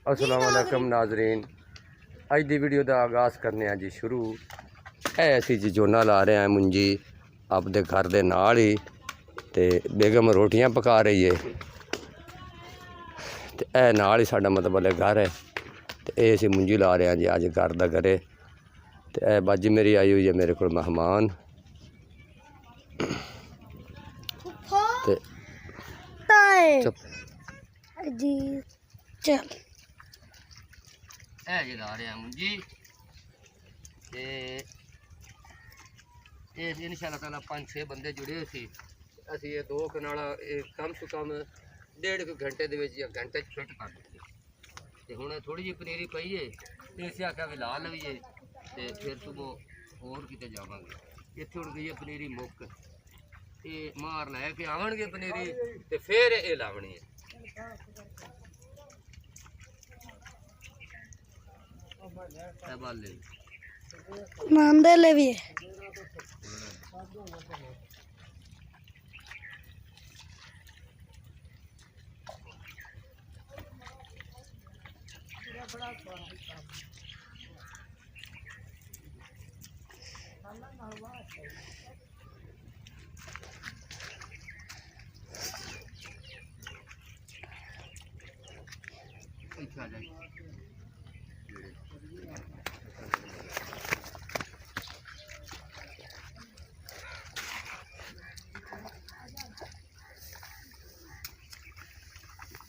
अस्सलाम वालेकुम नाजरीन, अज दी वीडियो का आगाज़ करने जी शुरू। असी जी जोना ला रहे हैं मुंजी आपदे घर दे नाल ही, ते बेगम रोटियां पका रही है, ते ए नाल ही साडा मतलब घर है। ते असी मुंजी ला रहे हैं जी अज घर दा घरे। ते ए बाजी मेरी आई हुई है मेरे को मेहमान। ते चुप जी चल ए जी ला रहे हैं मुंजी। ते इंशाअल्लाह ताला 5-6 बंदे जुड़े सी। असी ये 2 कनाला कम से कम 1.5 घंटे दे विच या घंटे च फिट कर दित्ती। ते हुण थोड़ी जी पनीरी पई है, ते असी आख्या भी ला लवीए, ते फिर सुबह होर किते जावांगे। इत्थे हुण गई है पनीरी मुक्क, ये मार लैके आवणगे पनीरी ते फिर ये लावणी है। मांदे ले भी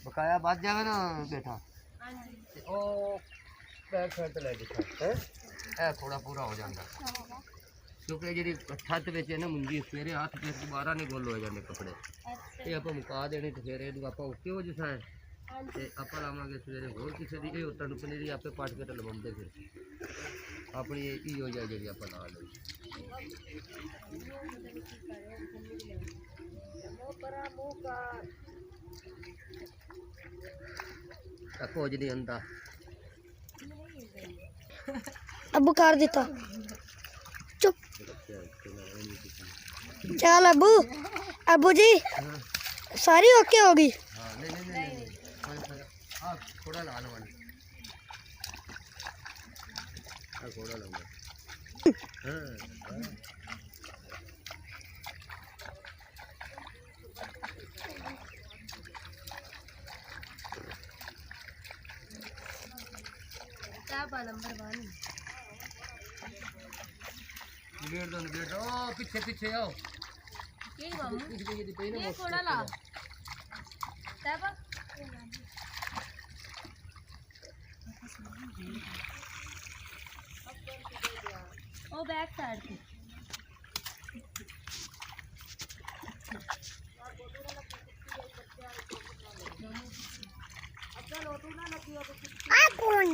बकाया बच जाए ना बेटा, ओ बैक साइड ते लै दिखा है ए थोड़ा पूरा हो जाता, क्योंकि जी छत में है ना मुंजी सवेरे हाथ फिर दोबारा नहीं गोल हो जाते कपड़े। ये आप मुका देने तो फिर आप ओके हो जैसा है, आप लावे सवेरे होर किसी की उत्तर पनीरी आपे पट के तो लवाते फिर अपनी ही हो जाए जी आप ला ली। कुछ नहीं आंदा अबू कर दिता। चुप चल अबू। अबू जी सारी ओके होगी। थोड़ा ला लो, थोड़ा लो। नंबर 1 निबेड़ दो पीछे पीछे आओ। ये थोड़ा ला तब ओ बैक साइड पे कौन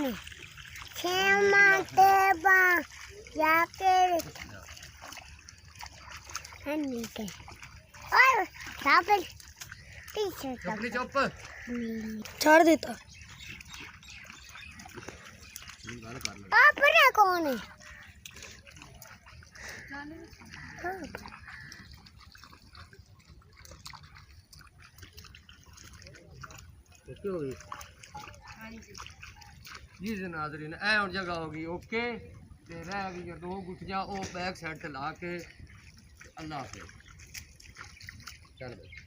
खेमा तेबा जाके हनी के और साबल पीछे अपनी चुप छोड़ देता। अपना कौन है? जी नाज़रीन ए हुण जगह होगी ओके, ते रह गई 2 गुठियां ओ बैक साइड ते ला के। अल्लाह हाफिज़। चल भाई।